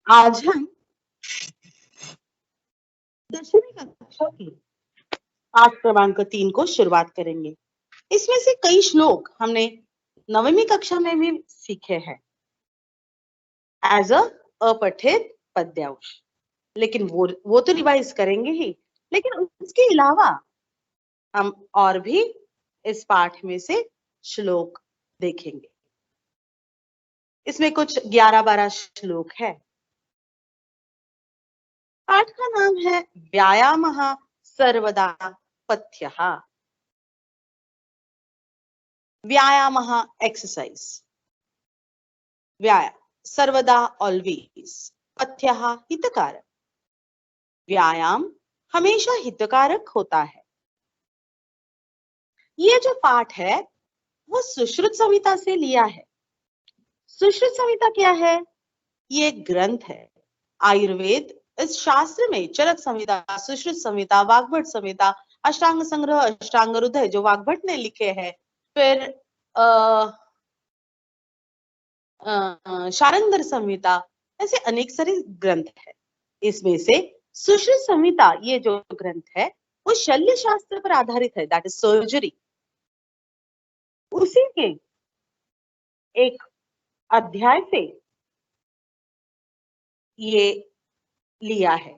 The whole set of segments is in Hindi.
आज हम 10वीं कक्षा की पाठ क्रमांक 3 को शुरुआत करेंगे। इसमें से कई श्लोक हमने 9वीं कक्षा में भी सीखे हैं एज अ अपठित पद्यांश, लेकिन वो तो रिवाइज करेंगे ही, लेकिन उसके अलावा हम और भी इस पाठ में से श्लोक देखेंगे। इसमें कुछ 11-12 श्लोक है। पाठ का नाम है व्यायामः सर्वदा पथ्यः। व्यायामः एक्सरसाइज, व्यायाम सर्वदा ऑलवेज, पथ्यः हितकारक, व्यायाम हमेशा हितकारक होता है। ये जो पाठ है वो सुश्रुत संहिता से लिया है। सुश्रुत संहिता क्या है? ये ग्रंथ है। आयुर्वेद इस शास्त्र में चरक संहिता, सुश्रुत संहिता, वाग्भट संहिता, अष्टांग संग्रह, अष्टांग हृदय जो वाग्भट ने लिखे हैं, फिर शारंगर संहिता, ऐसे अनेक सारे ग्रंथ है। इसमें से सुश्रुत संहिता ये जो ग्रंथ है वो शल्य शास्त्र पर आधारित है, दैट इज सर्जरी। उसी के एक अध्याय से ये लिया है।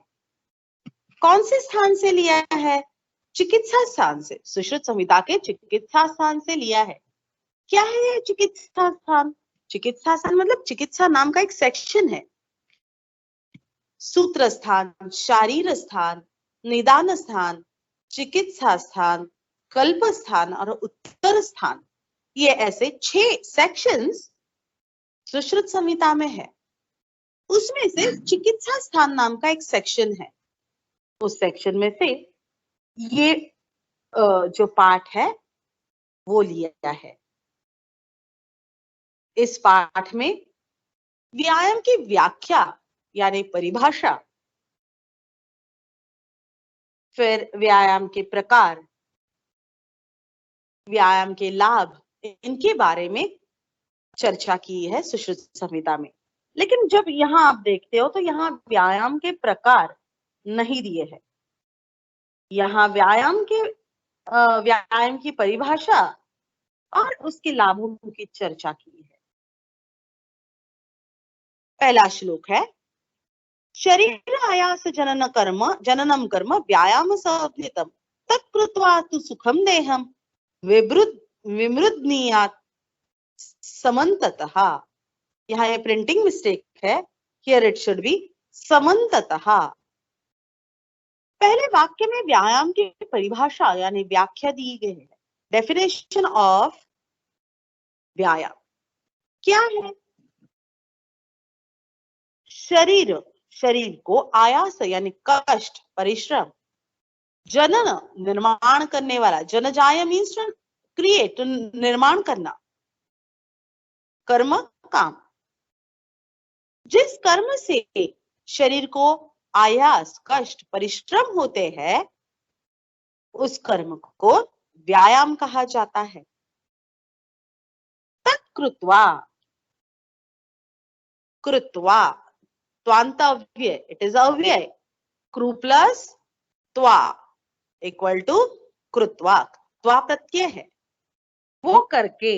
कौन से स्थान से लिया है? चिकित्सा स्थान से। सुश्रुत संहिता के चिकित्सा स्थान से लिया है। क्या है ये चिकित्सा स्थान? चिकित्सा स्थान मतलब चिकित्सा नाम का एक सेक्शन है। सूत्र स्थान, शारीर स्थान, निदान स्थान, चिकित्सा स्थान, कल्प स्थान और उत्तर स्थान, ये ऐसे 6 सेक्शंस सुश्रुत संहिता में है। उसमें से चिकित्सा स्थान नाम का एक सेक्शन है। उस सेक्शन में से ये जो पाठ है वो लिया है। इस पाठ में व्यायाम की व्याख्या यानी परिभाषा, फिर व्यायाम के प्रकार, व्यायाम के लाभ, इनके बारे में चर्चा की है सुश्रुत संहिता में। लेकिन जब यहाँ आप देखते हो तो यहाँ व्यायाम के प्रकार नहीं दिए हैं। यहाँ व्यायाम की परिभाषा और उसके लाभों की चर्चा की है। पहला श्लोक है, शरीर आयास जननम कर्म व्यायाम संज्ञितम तत्कृत्वा तु सुखम देहम विमृद्नीयात् समन्ततः। यहाँ ये प्रिंटिंग मिस्टेक है, हियर इट शुड बी समन्ततः। पहले वाक्य में व्यायाम की परिभाषा यानी व्याख्या दी गई है। डेफिनेशन ऑफ व्यायाम क्या है? शरीर को आयास यानी कष्ट, परिश्रम, जनन निर्माण करने वाला, जनजाय मीन्स क्रिएट, निर्माण करना, कर्म काम, जिस कर्म से शरीर को आयास, कष्ट, परिश्रम होते हैं उस कर्म को व्यायाम कहा जाता है। तत्कृत्वा, कृत्वा, त्वांत अव्यय, इट इज अव्यय, कृ प्लस त्वा इक्वल टू कृत्वा, त्वा प्रत्यय है, वो करके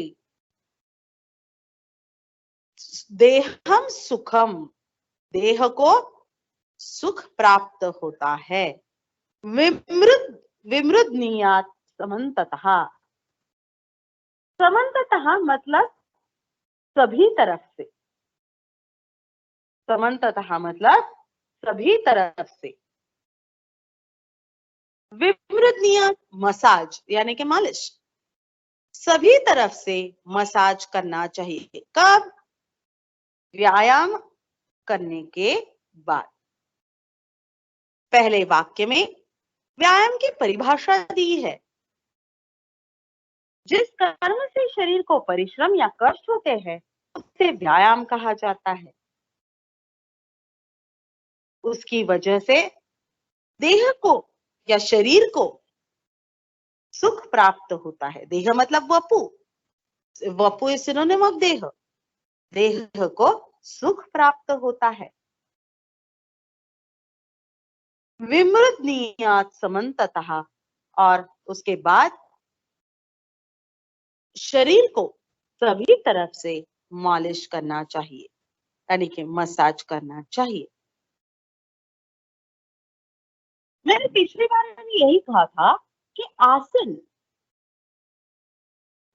देहम सुखम, देह को सुख प्राप्त होता है। विमृद्नीयात् समन्ततः, समन्ततः मतलब सभी तरफ से, समन्ततः मतलब सभी तरफ से। विमृद्नीयात् मसाज यानी कि मालिश, सभी तरफ से मसाज करना चाहिए। कब? व्यायाम करने के बाद। पहले वाक्य में व्यायाम की परिभाषा दी है। जिस कर्म से शरीर को परिश्रम या कष्ट होते हैं उसे व्यायाम कहा जाता है। उसकी वजह से देह को या शरीर को सुख प्राप्त होता है। देह मतलब Vapu, Vapu is synonym of देह। देह को सुख प्राप्त होता है। विमृदनीयात् समन्ततः, और उसके बाद शरीर को सभी तरफ से मालिश करना चाहिए, यानी कि मसाज करना चाहिए। मैंने पिछली बार भी यही कहा था कि आसन,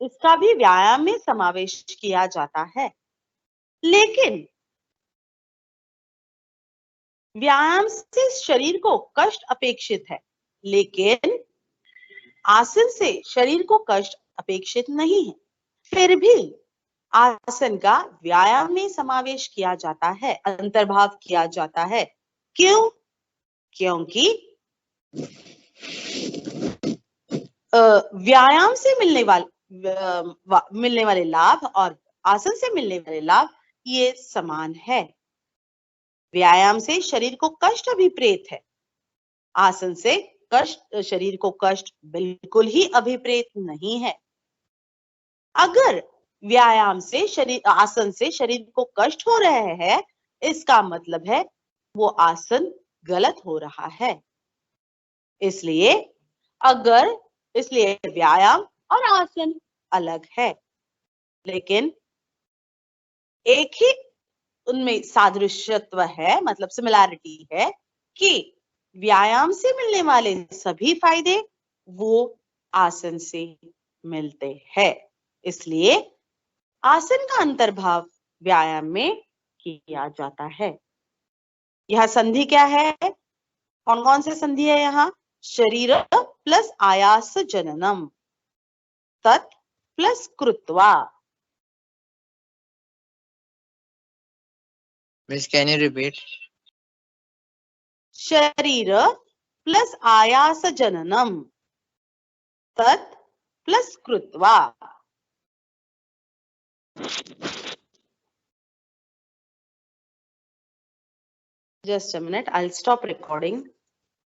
इसका भी व्यायाम में समावेश किया जाता है, लेकिन व्यायाम से शरीर को कष्ट अपेक्षित है, लेकिन आसन से शरीर को कष्ट अपेक्षित नहीं है। फिर भी आसन का व्यायाम में समावेश किया जाता है, अंतर्भाव किया जाता है। क्यों? क्योंकि व्यायाम से मिलने वाले लाभ और आसन से मिलने वाले लाभ ये समान है। व्यायाम से शरीर को कष्ट अभिप्रेत है, आसन से शरीर को कष्ट बिल्कुल ही अभिप्रेत नहीं है। अगर व्यायाम से आसन से शरीर को कष्ट हो रहे हैं, इसका मतलब है वो आसन गलत हो रहा है। इसलिए व्यायाम और आसन अलग है, लेकिन एक ही उनमें सादृश्यत्व है, मतलब सिमिलैरिटी है कि व्यायाम से मिलने वाले सभी फायदे वो आसन से मिलते हैं। इसलिए आसन का अंतर्भाव व्यायाम में किया जाता है। यह संधि क्या है? कौन कौन से संधि है यहाँ? शरीर प्लस आयास जननम, तत् प्लस कृत्वा। Miss, can you repeat? शरीर प्लस आयास जननम, तत् प्लस कृत्वा। Just a minute, I'll stop recording.